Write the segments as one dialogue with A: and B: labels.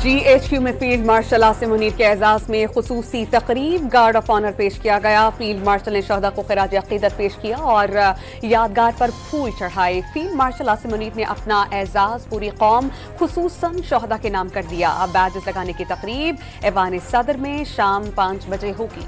A: GHQ में field marshal Asim Munir के एजाज में खुसूसी तकरीब गार्ड ऑफ ऑनर पेश किया गया। फील्ड मार्शल ने शहदा को खिराज अकीदत पेश किया और यादगार पर फूल चढ़ाए। फील्ड मार्शल आसिम मुनीर ने अपना एजाज पूरी कौम खुसूसन शहदा के नाम कर दिया। बैजेस लगाने की तकरीब ऐवान सदर में शाम 5 बजे होगी।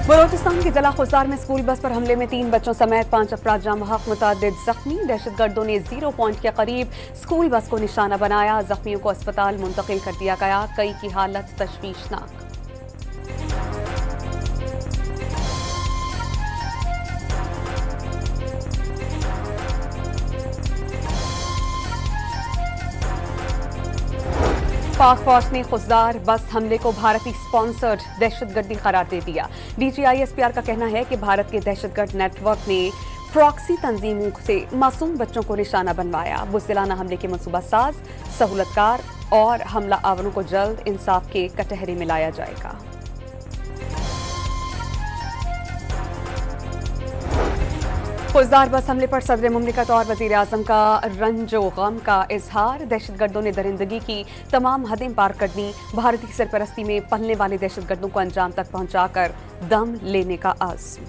A: बलोचिस्तान के जिला खुजार में स्कूल बस पर हमले में 3 बच्चों समेत 5 अफराद जाँ बहक, मुतअद्दिद जख्मी। दहशतगर्दों ने 0 पॉइंट के करीब स्कूल बस को निशाना बनाया। जख्मियों को अस्पताल मुंतकिल कर दिया गया। कई की हालत तशवीशनाक। पाक फौज ने खुजार बस हमले को भारतीय स्पॉन्सर्ड दहशतगर्दी करार दे दिया। DGISPR का कहना है कि भारत के दहशतगर्द नेटवर्क ने प्रॉक्सी तंजीमों से मासूम बच्चों को निशाना बनवाया। बुज़दिलाना हमले के मनसूबा साज, सहूलतकार और हमला आवरों को जल्द इंसाफ के कटहरे में लाया जाएगा। खुजार बस हमले पर सदर मुमलिकत और वजीर आजम का रंजो गम का इजहार। दहशतगर्दों ने दरिंदगी की तमाम हदें पार कर दी। भारतीय सरपरस्ती में पलने वाले दहशतगर्दों को अंजाम तक पहुंचाकर दम लेने का आज़म।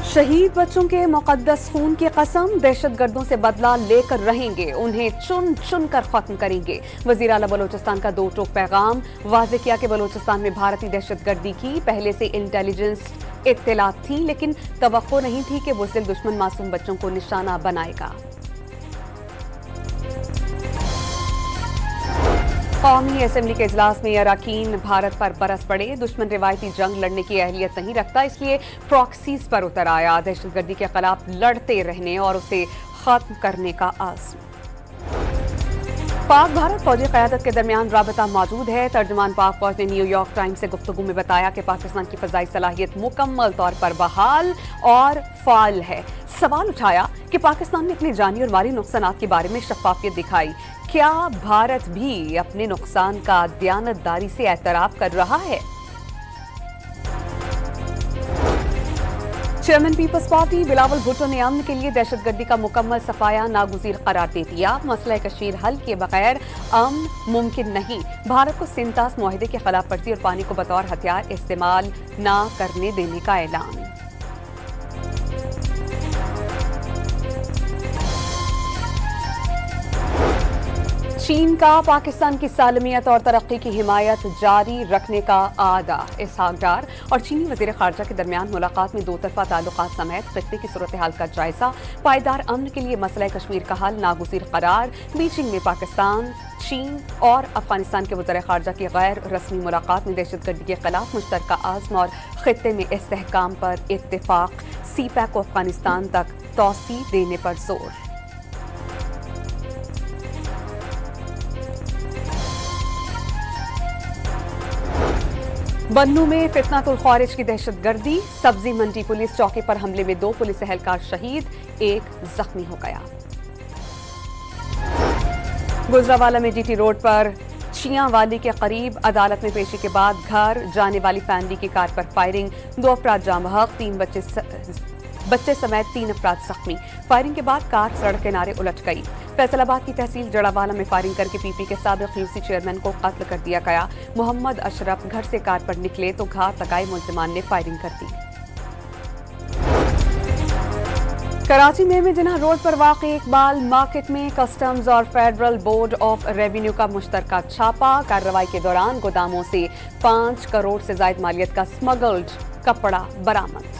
A: शहीद बच्चों के मुकद्दस खून की कसम, दहशतगर्दों से बदला लेकर रहेंगे, उन्हें चुन चुन कर खत्म करेंगे। वजीर आला बलोचिस्तान का 2 टोक पैगाम। वाज़े किया कि बलोचिस्तान में भारतीय दहशतगर्दी की पहले से इंटेलिजेंस इत्तलात थी, लेकिन तवक्को नहीं थी कि बुज़दिल दुश्मन मासूम बच्चों को निशाना बनाएगा। कौमी असेंबली के इजलास में अरकान भारत पर बरस पड़े। दुश्मन रिवायती जंग लड़ने की अहलियत नहीं रखता, इसलिए प्रॉक्सीज पर उतर आया। दहशतगर्दी के खिलाफ लड़ते रहने और उसे खत्म करने का आज़म। पाक भारत फौजी क़यादत के दरमियान राबता मौजूद है। तर्जुमान पाक फौज ने न्यूयॉर्क टाइम्स से गुफ्तगू में बताया कि पाकिस्तान की फ़ज़ाई सलाहियत मुकम्मल तौर पर बहाल और फ़ाल है। सवाल उठाया कि पाकिस्तान ने अपने जानी और माली नुकसानात के बारे में शफाफियत दिखाई। क्या भारत भी अपने नुकसान का दयानतदारी से एतराफ़ कर रहा है? चेयरमैन पीपल्स पार्टी बिलावल भुट्टो ने अमन के लिए दहशतगर्दी का मुकम्मल सफाया नागुज़ीर करार दे दिया। मसला कश्मीर हल के बगैर अमन मुमकिन नहीं। भारत को सिंतास मुआहिदे की खिलाफ वर्जी और पानी को बतौर हथियार इस्तेमाल न करने देने का ऐलान। चीन का पाकिस्तान की सालमियत और तरक्की की हिमायत जारी रखने का आदा। इसहाक डार और चीनी वज़ीर ख़ारजा के दरमियान मुलाकात में 2 तरफ़ा ताल्लुकात समेत ख़ित्ते की सूरत हाल का जायजा। पायदार अमन के लिए मसला कश्मीर का हल नागुज़ीर करार। बीजिंग में पाकिस्तान, चीन और अफगानिस्तान के वज़ीर ख़ारजा की गैर रस्मी मुलाकात में दहशतगर्दी के खिलाफ मुश्तरका आज़म और ख़ित्ते में इस्तेहकाम पर इत्तेफाक। CPAC को अफगानिस्तान तक तौसी देने पर जोर। बन्नू में फितनातुल ख्वारिज की दहशतगर्दी। सब्जी मंडी पुलिस चौकी पर हमले में 2 पुलिस एहलकार शहीद, 1 जख्मी हो गया। गुजरावाला में GT रोड पर चियांवाली के करीब अदालत में पेशी के बाद घर जाने वाली फैमिली की कार पर फायरिंग। 2 अफराद जाँ बहक, 3 बच्चे समेत 3 अफराद जख्मी। फायरिंग के बाद कार सड़क किनारे उलट गई। फैसलाबाद की तहसील जड़ावाला में फायरिंग करके PP के साबिक यूसी चेयरमैन को कत्ल कर दिया गया। मोहम्मद अशरफ घर से कार पर निकले तो घात लगाए मुल्जिमान ने फायरिंग कर दी। कराची में मेमनजिन्ना रोड पर वाक़ई इकबाल मार्केट में कस्टम्स और फेडरल बोर्ड ऑफ रेवेन्यू का मुश्तरका छापा। कार्रवाई के दौरान गोदामों से 5 करोड़ से ज़ायद मालियत का स्मगल्ड कपड़ा बरामद।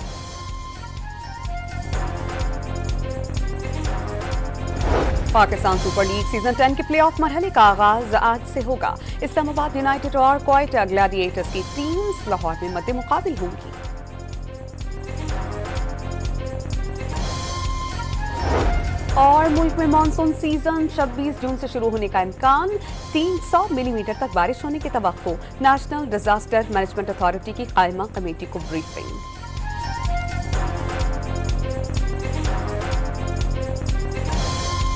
A: पाकिस्तान सुपर लीग सीजन 10 के प्लेऑफ मरहले का आगाज आज से होगा। इस्लामाबाद यूनाइटेड और क्वेटा ग्लैडिएटर्स की टीम्स लाहौर में मद्दे मुकाबिल होंगी। और मुल्क में मानसून सीजन 26 जून से शुरू होने का इम्कान। 300 मिलीमीटर तक बारिश होने की तवक्को। नेशनल डिजास्टर मैनेजमेंट अथॉरिटी की कायमा कमेटी को ब्रीफिंग।